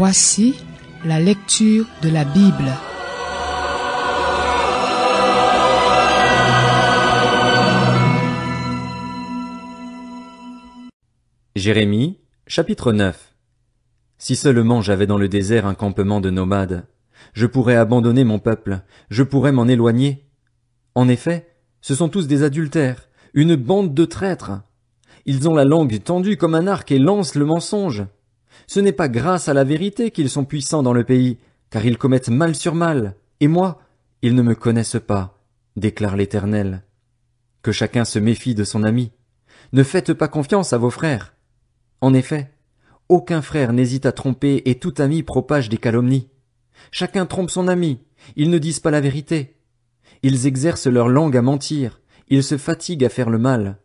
Voici la lecture de la Bible. Jérémie, chapitre 9. Si seulement j'avais dans le désert un campement de nomades, je pourrais abandonner mon peuple, je pourrais m'en éloigner. En effet, ce sont tous des adultères, une bande de traîtres. Ils ont la langue tendue comme un arc et lancent le mensonge. Ce n'est pas grâce à la vérité qu'ils sont puissants dans le pays, car ils commettent mal sur mal, et moi, ils ne me connaissent pas, déclare l'Éternel. Que chacun se méfie de son ami. Ne faites pas confiance à vos frères. En effet, aucun frère n'hésite à tromper et tout ami propage des calomnies. Chacun trompe son ami, ils ne disent pas la vérité. Ils exercent leur langue à mentir, ils se fatiguent à faire le mal.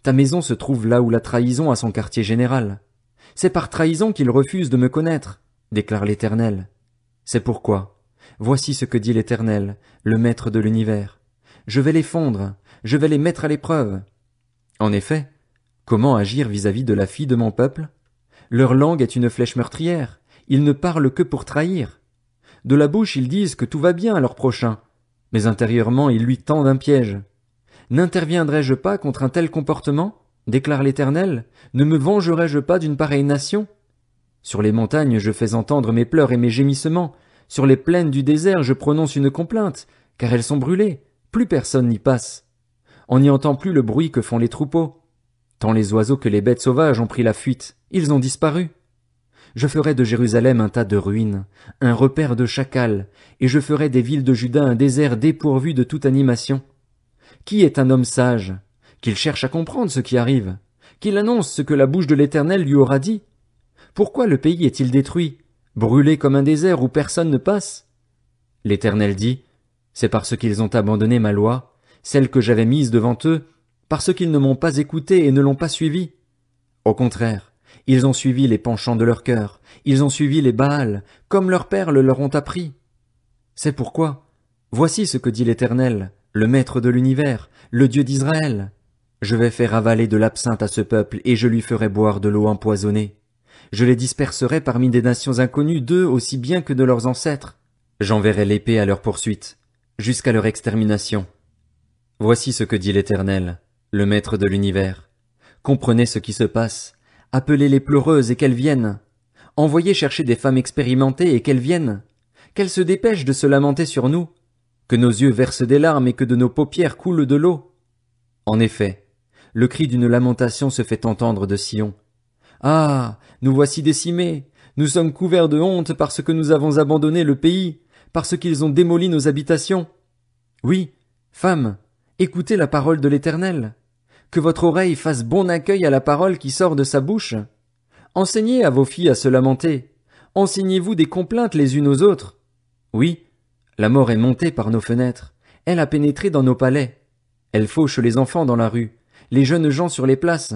Ta maison se trouve là où la trahison a son quartier général. C'est par trahison qu'ils refusent de me connaître, déclare l'Éternel. C'est pourquoi, voici ce que dit l'Éternel, le Maître de l'univers. Je vais les fondre, je vais les mettre à l'épreuve. En effet, comment agir vis-à-vis de la fille de mon peuple? Leur langue est une flèche meurtrière, ils ne parlent que pour trahir. De la bouche ils disent que tout va bien à leur prochain, mais intérieurement ils lui tendent un piège. N'interviendrai-je pas contre un tel comportement? Déclare l'Éternel, ne me vengerai-je pas d'une pareille nation? Sur les montagnes je fais entendre mes pleurs et mes gémissements, sur les plaines du désert je prononce une complainte, car elles sont brûlées, plus personne n'y passe. On n'y entend plus le bruit que font les troupeaux. Tant les oiseaux que les bêtes sauvages ont pris la fuite, ils ont disparu. Je ferai de Jérusalem un tas de ruines, un repère de chacals, et je ferai des villes de Juda un désert dépourvu de toute animation. Qui est un homme sage? Qu'il cherche à comprendre ce qui arrive, qu'il annonce ce que la bouche de l'Éternel lui aura dit. Pourquoi le pays est-il détruit, brûlé comme un désert où personne ne passe? L'Éternel dit, c'est parce qu'ils ont abandonné ma loi, celle que j'avais mise devant eux, parce qu'ils ne m'ont pas écouté et ne l'ont pas suivi. Au contraire, ils ont suivi les penchants de leur cœur, ils ont suivi les Baals, comme leurs pères le leur ont appris. C'est pourquoi, voici ce que dit l'Éternel, le Maître de l'univers, le Dieu d'Israël. Je vais faire avaler de l'absinthe à ce peuple et je lui ferai boire de l'eau empoisonnée. Je les disperserai parmi des nations inconnues d'eux aussi bien que de leurs ancêtres. J'enverrai l'épée à leur poursuite, jusqu'à leur extermination. Voici ce que dit l'Éternel, le Maître de l'univers. Comprenez ce qui se passe, appelez les pleureuses et qu'elles viennent. Envoyez chercher des femmes expérimentées et qu'elles viennent. Qu'elles se dépêchent de se lamenter sur nous, que nos yeux versent des larmes et que de nos paupières coule de l'eau. En effet, le cri d'une lamentation se fait entendre de Sion. Ah, nous voici décimés, nous sommes couverts de honte parce que nous avons abandonné le pays, parce qu'ils ont démoli nos habitations. Oui, femmes, écoutez la parole de l'Éternel. Que votre oreille fasse bon accueil à la parole qui sort de sa bouche. Enseignez à vos filles à se lamenter. Enseignez-vous des complaintes les unes aux autres. Oui, la mort est montée par nos fenêtres. Elle a pénétré dans nos palais. Elle fauche les enfants dans la rue, les jeunes gens sur les places.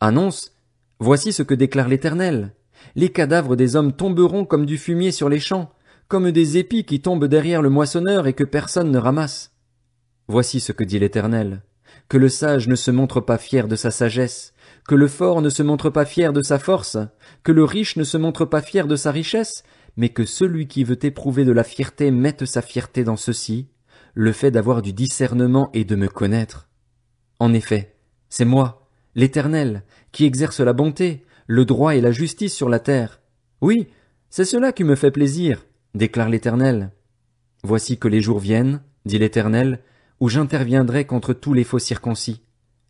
Annonce, voici ce que déclare l'Éternel. Les cadavres des hommes tomberont comme du fumier sur les champs, comme des épis qui tombent derrière le moissonneur et que personne ne ramasse. Voici ce que dit l'Éternel. Que le sage ne se montre pas fier de sa sagesse, que le fort ne se montre pas fier de sa force, que le riche ne se montre pas fier de sa richesse, mais que celui qui veut éprouver de la fierté mette sa fierté dans ceci, le fait d'avoir du discernement et de me connaître. En effet, c'est moi, l'Éternel, qui exerce la bonté, le droit et la justice sur la terre. Oui, c'est cela qui me fait plaisir, déclare l'Éternel. Voici que les jours viennent, dit l'Éternel, où j'interviendrai contre tous les faux circoncis,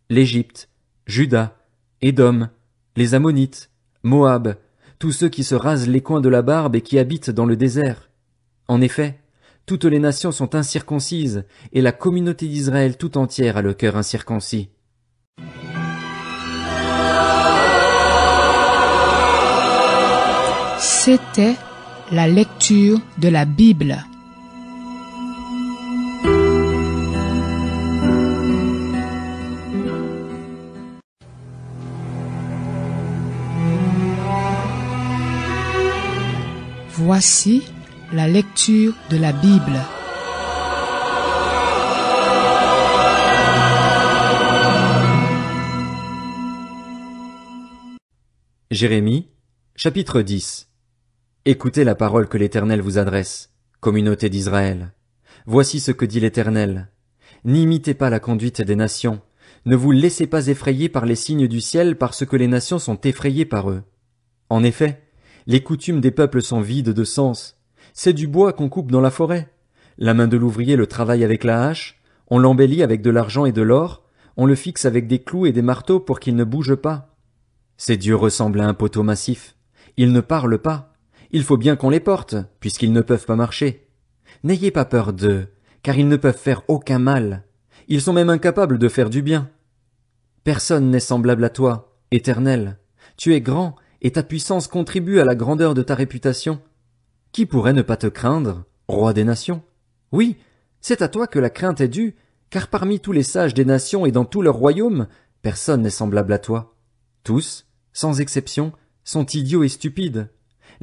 l'Égypte, Juda, Édom, les Ammonites, Moab, tous ceux qui se rasent les coins de la barbe et qui habitent dans le désert. En effet, toutes les nations sont incirconcises, et la communauté d'Israël tout entière a le cœur incirconcis. C'était la lecture de la Bible. Voici la lecture de la Bible. Jérémie, chapitre 10. Écoutez la parole que l'Éternel vous adresse, communauté d'Israël. Voici ce que dit l'Éternel. N'imitez pas la conduite des nations. Ne vous laissez pas effrayer par les signes du ciel parce que les nations sont effrayées par eux. En effet, les coutumes des peuples sont vides de sens. C'est du bois qu'on coupe dans la forêt. La main de l'ouvrier le travaille avec la hache, on l'embellit avec de l'argent et de l'or, on le fixe avec des clous et des marteaux pour qu'il ne bouge pas. Ces dieux ressemblent à un poteau massif. Ils ne parlent pas. Il faut bien qu'on les porte, puisqu'ils ne peuvent pas marcher. N'ayez pas peur d'eux, car ils ne peuvent faire aucun mal. Ils sont même incapables de faire du bien. Personne n'est semblable à toi, Éternel. Tu es grand, et ta puissance contribue à la grandeur de ta réputation. Qui pourrait ne pas te craindre, roi des nations? Oui, c'est à toi que la crainte est due, car parmi tous les sages des nations et dans tout leur royaume, personne n'est semblable à toi. Tous, sans exception, sont idiots et stupides.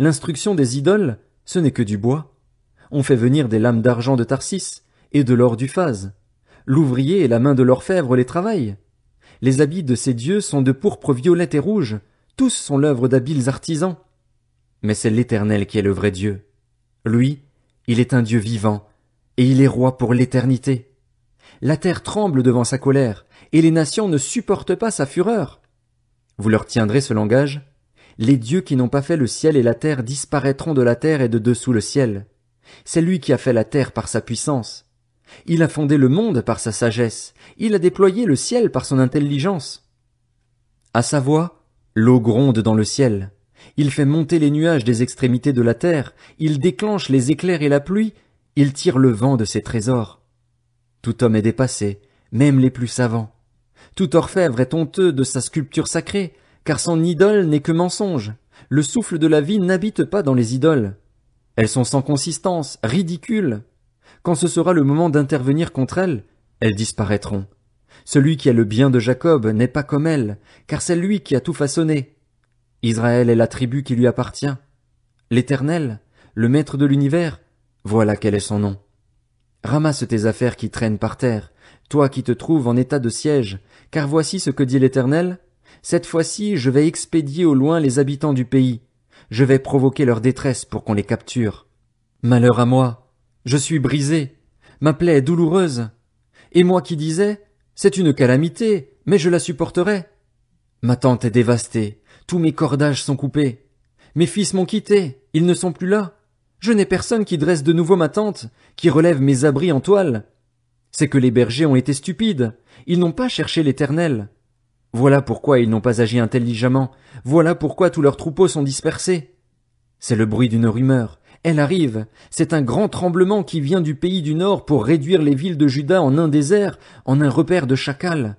L'instruction des idoles, ce n'est que du bois. On fait venir des lames d'argent de Tarsis, et de l'or d'Uphaz. L'ouvrier et la main de l'orfèvre les travaillent. Les habits de ces dieux sont de pourpre violette et rouge, tous sont l'œuvre d'habiles artisans. Mais c'est l'Éternel qui est le vrai Dieu. Lui, il est un Dieu vivant, et il est roi pour l'éternité. La terre tremble devant sa colère, et les nations ne supportent pas sa fureur. Vous leur tiendrez ce langage? Les dieux qui n'ont pas fait le ciel et la terre disparaîtront de la terre et de dessous le ciel. C'est lui qui a fait la terre par sa puissance. Il a fondé le monde par sa sagesse, il a déployé le ciel par son intelligence. À sa voix, l'eau gronde dans le ciel. Il fait monter les nuages des extrémités de la terre, il déclenche les éclairs et la pluie, il tire le vent de ses trésors. Tout homme est dépassé, même les plus savants. Tout orfèvre est honteux de sa sculpture sacrée, car son idole n'est que mensonge. Le souffle de la vie n'habite pas dans les idoles. Elles sont sans consistance, ridicules. Quand ce sera le moment d'intervenir contre elles disparaîtront. Celui qui a le bien de Jacob n'est pas comme elles, car c'est lui qui a tout façonné. Israël est la tribu qui lui appartient. L'Éternel, le maître de l'univers, voilà quel est son nom. Ramasse tes affaires qui traînent par terre, toi qui te trouves en état de siège, car voici ce que dit l'Éternel. Cette fois-ci, je vais expédier au loin les habitants du pays. Je vais provoquer leur détresse pour qu'on les capture. Malheur à moi, je suis brisé, ma plaie est douloureuse. Et moi qui disais, c'est une calamité, mais je la supporterai. Ma tente est dévastée, tous mes cordages sont coupés. Mes fils m'ont quitté, ils ne sont plus là. Je n'ai personne qui dresse de nouveau ma tente, qui relève mes abris en toile. C'est que les bergers ont été stupides, ils n'ont pas cherché l'Éternel. Voilà pourquoi ils n'ont pas agi intelligemment, voilà pourquoi tous leurs troupeaux sont dispersés. C'est le bruit d'une rumeur, elle arrive, c'est un grand tremblement qui vient du pays du Nord pour réduire les villes de Juda en un désert, en un repère de chacals.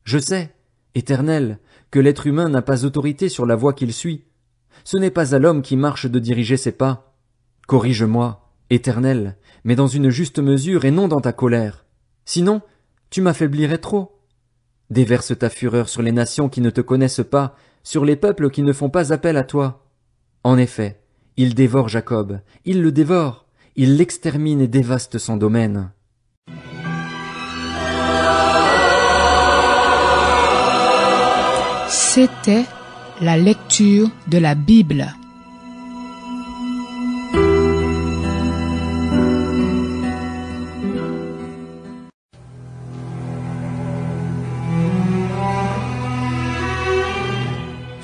Je sais, Éternel, que l'être humain n'a pas autorité sur la voie qu'il suit. Ce n'est pas à l'homme qui marche de diriger ses pas. Corrige-moi, Éternel, mais dans une juste mesure et non dans ta colère. Sinon, tu m'affaiblirais trop. Déverse ta fureur sur les nations qui ne te connaissent pas, sur les peuples qui ne font pas appel à toi. En effet, il dévore Jacob, il le dévore, il l'extermine et dévaste son domaine. C'était la lecture de la Bible.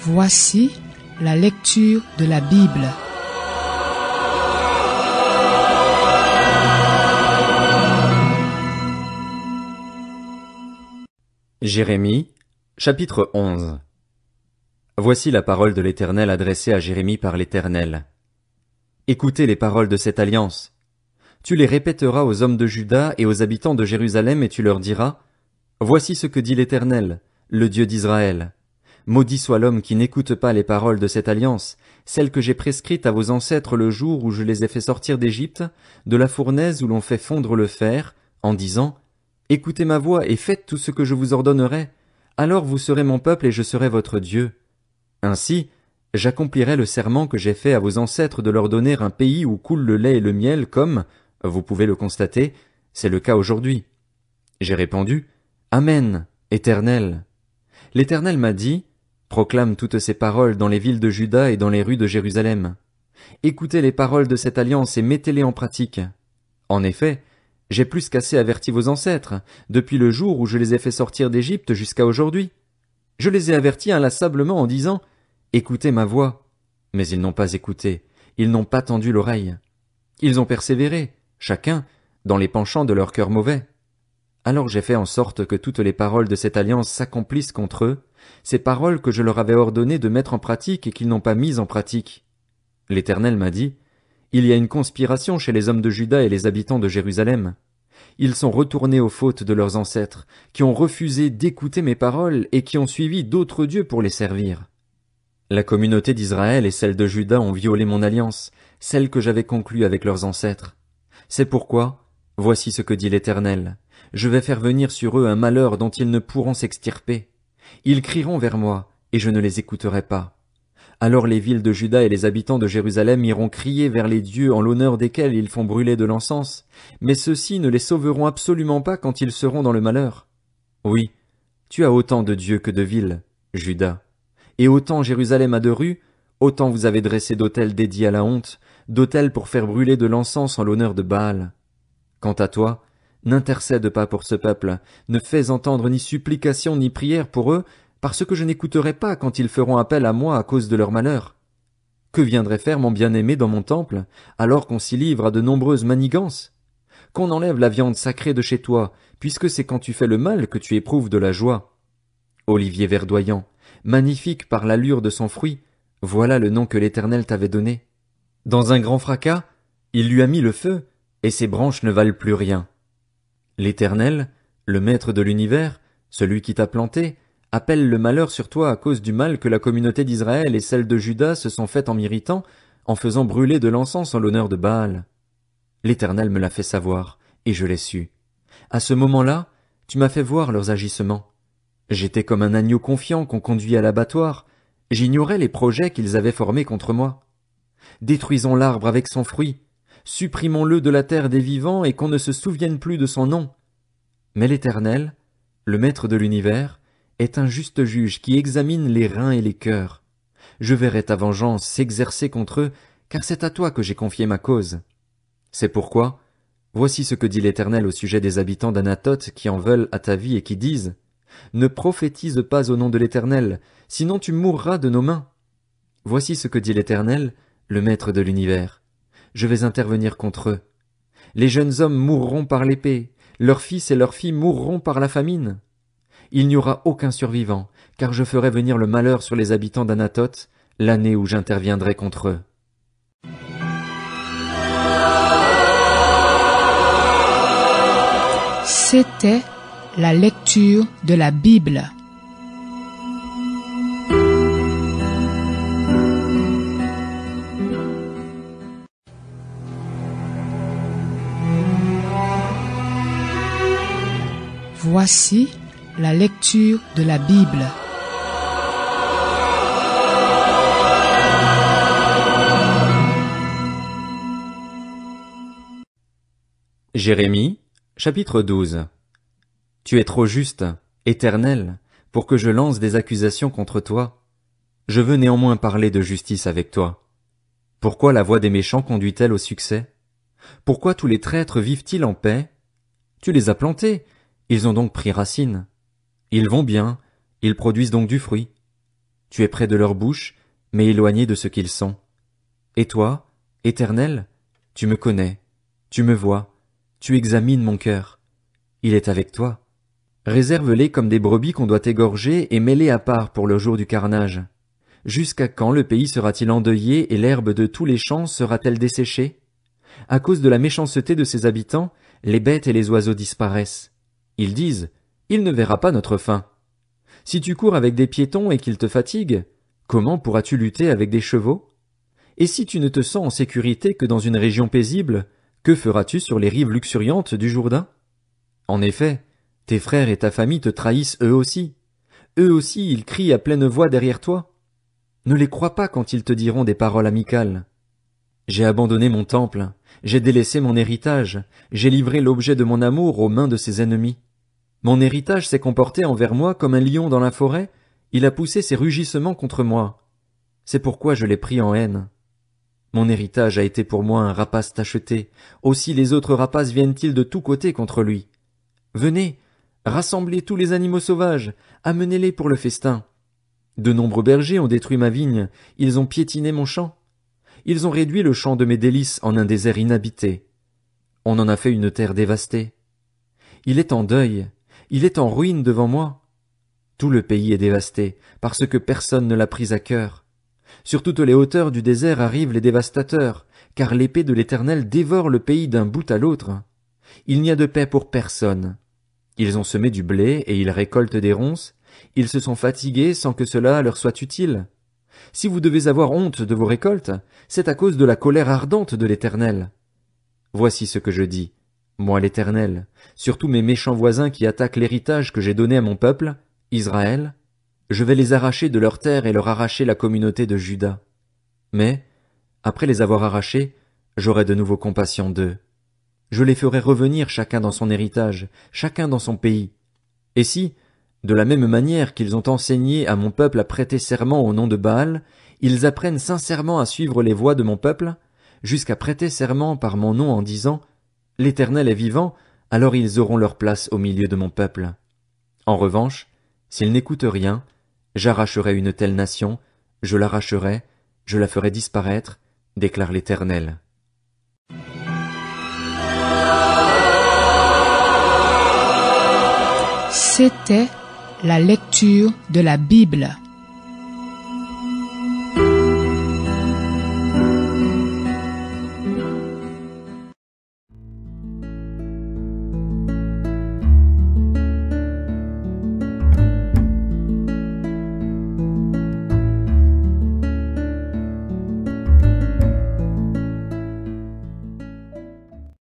Voici la lecture de la Bible. Jérémie, chapitre 11. Voici la parole de l'Éternel adressée à Jérémie par l'Éternel. Écoutez les paroles de cette alliance. Tu les répéteras aux hommes de Juda et aux habitants de Jérusalem et tu leur diras, voici ce que dit l'Éternel, le Dieu d'Israël. Maudit soit l'homme qui n'écoute pas les paroles de cette alliance, celle que j'ai prescrite à vos ancêtres le jour où je les ai fait sortir d'Égypte, de la fournaise où l'on fait fondre le fer, en disant, écoutez ma voix et faites tout ce que je vous ordonnerai, alors vous serez mon peuple et je serai votre Dieu. Ainsi, j'accomplirai le serment que j'ai fait à vos ancêtres de leur donner un pays où coule le lait et le miel comme, vous pouvez le constater, c'est le cas aujourd'hui. J'ai répondu, Amen, Éternel. L'Éternel m'a dit, proclame toutes ces paroles dans les villes de Juda et dans les rues de Jérusalem. Écoutez les paroles de cette alliance et mettez-les en pratique. En effet, j'ai plus qu'assez averti vos ancêtres, depuis le jour où je les ai fait sortir d'Égypte jusqu'à aujourd'hui. Je les ai avertis inlassablement en disant, écoutez ma voix. Mais ils n'ont pas écouté, ils n'ont pas tendu l'oreille. Ils ont persévéré, chacun, dans les penchants de leur cœur mauvais. Alors j'ai fait en sorte que toutes les paroles de cette alliance s'accomplissent contre eux, ces paroles que je leur avais ordonné de mettre en pratique et qu'ils n'ont pas mises en pratique. L'Éternel m'a dit, il y a une conspiration chez les hommes de Juda et les habitants de Jérusalem. Ils sont retournés aux fautes de leurs ancêtres, qui ont refusé d'écouter mes paroles et qui ont suivi d'autres dieux pour les servir. La communauté d'Israël et celle de Juda ont violé mon alliance, celle que j'avais conclue avec leurs ancêtres. C'est pourquoi, voici ce que dit l'Éternel, je vais faire venir sur eux un malheur dont ils ne pourront s'extirper. Ils crieront vers moi, et je ne les écouterai pas. Alors les villes de Juda et les habitants de Jérusalem iront crier vers les dieux en l'honneur desquels ils font brûler de l'encens, mais ceux-ci ne les sauveront absolument pas quand ils seront dans le malheur. Oui, tu as autant de dieux que de villes, Juda. Et autant Jérusalem a de rues, autant vous avez dressé d'autels dédiés à la honte, d'autels pour faire brûler de l'encens en l'honneur de Baal. Quant à toi, n'intercède pas pour ce peuple, ne fais entendre ni supplication ni prière pour eux, parce que je n'écouterai pas quand ils feront appel à moi à cause de leur malheur. Que viendrait faire mon bien-aimé dans mon temple, alors qu'on s'y livre à de nombreuses manigances? Qu'on enlève la viande sacrée de chez toi, puisque c'est quand tu fais le mal que tu éprouves de la joie. Olivier verdoyant, magnifique par l'allure de son fruit, voilà le nom que l'Éternel t'avait donné. Dans un grand fracas, il lui a mis le feu, et ses branches ne valent plus rien. L'Éternel, le Maître de l'univers, celui qui t'a planté, appelle le malheur sur toi à cause du mal que la communauté d'Israël et celle de Juda se sont faites en m'irritant, en faisant brûler de l'encens en l'honneur de Baal. L'Éternel me l'a fait savoir, et je l'ai su. À ce moment-là, tu m'as fait voir leurs agissements. J'étais comme un agneau confiant qu'on conduit à l'abattoir, j'ignorais les projets qu'ils avaient formés contre moi. Détruisons l'arbre avec son fruit, supprimons-le de la terre des vivants et qu'on ne se souvienne plus de son nom. Mais l'Éternel, le Maître de l'univers, est un juste juge qui examine les reins et les cœurs. Je verrai ta vengeance s'exercer contre eux, car c'est à toi que j'ai confié ma cause. C'est pourquoi, voici ce que dit l'Éternel au sujet des habitants d'Anathoth qui en veulent à ta vie et qui disent, ne prophétise pas au nom de l'Éternel, sinon tu mourras de nos mains. Voici ce que dit l'Éternel, le Maître de l'univers. Je vais intervenir contre eux. Les jeunes hommes mourront par l'épée, leurs fils et leurs filles mourront par la famine. Il n'y aura aucun survivant, car je ferai venir le malheur sur les habitants d'Anathoth, l'année où j'interviendrai contre eux. C'était la lecture de la Bible. Voici la lecture de la Bible. Jérémie, chapitre 12. Tu es trop juste, Éternel, pour que je lance des accusations contre toi. Je veux néanmoins parler de justice avec toi. Pourquoi la voie des méchants conduit-elle au succès? Pourquoi tous les traîtres vivent-ils en paix? Tu les as plantés, ils ont donc pris racine. Ils vont bien, ils produisent donc du fruit. Tu es près de leur bouche, mais éloigné de ce qu'ils sont. Et toi, Éternel, tu me connais, tu me vois, tu examines mon cœur. Il est avec toi. Réserve-les comme des brebis qu'on doit égorger et mets-les à part pour le jour du carnage. Jusqu'à quand le pays sera-t-il endeuillé et l'herbe de tous les champs sera-t-elle desséchée? À cause de la méchanceté de ses habitants, les bêtes et les oiseaux disparaissent. Ils disent, il ne verra pas notre fin. Si tu cours avec des piétons et qu'ils te fatiguent, comment pourras-tu lutter avec des chevaux? Et si tu ne te sens en sécurité que dans une région paisible, que feras-tu sur les rives luxuriantes du Jourdain? En effet, tes frères et ta famille te trahissent eux aussi. Eux aussi ils crient à pleine voix derrière toi. Ne les crois pas quand ils te diront des paroles amicales. J'ai abandonné mon temple, j'ai délaissé mon héritage, j'ai livré l'objet de mon amour aux mains de ses ennemis. Mon héritage s'est comporté envers moi comme un lion dans la forêt, il a poussé ses rugissements contre moi. C'est pourquoi je l'ai pris en haine. Mon héritage a été pour moi un rapace tacheté. Aussi les autres rapaces viennent-ils de tous côtés contre lui. Venez, rassemblez tous les animaux sauvages, amenez-les pour le festin. De nombreux bergers ont détruit ma vigne, ils ont piétiné mon champ. Ils ont réduit le champ de mes délices en un désert inhabité. On en a fait une terre dévastée. Il est en deuil, il est en ruine devant moi. Tout le pays est dévasté, parce que personne ne l'a pris à cœur. Sur toutes les hauteurs du désert arrivent les dévastateurs, car l'épée de l'Éternel dévore le pays d'un bout à l'autre. Il n'y a de paix pour personne. Ils ont semé du blé et ils récoltent des ronces. Ils se sont fatigués sans que cela leur soit utile. Si vous devez avoir honte de vos récoltes, c'est à cause de la colère ardente de l'Éternel. Voici ce que je dis, moi l'Éternel, sur tous mes méchants voisins qui attaquent l'héritage que j'ai donné à mon peuple, Israël, je vais les arracher de leur terre et leur arracher la communauté de Juda. Mais, après les avoir arrachés, j'aurai de nouveau compassion d'eux. Je les ferai revenir chacun dans son héritage, chacun dans son pays. Et si, de la même manière qu'ils ont enseigné à mon peuple à prêter serment au nom de Baal, ils apprennent sincèrement à suivre les voies de mon peuple, jusqu'à prêter serment par mon nom en disant « L'Éternel est vivant », alors ils auront leur place au milieu de mon peuple. En revanche, s'ils n'écoutent rien, j'arracherai une telle nation, je l'arracherai, je la ferai disparaître, déclare l'Éternel. C'était la lecture de la Bible.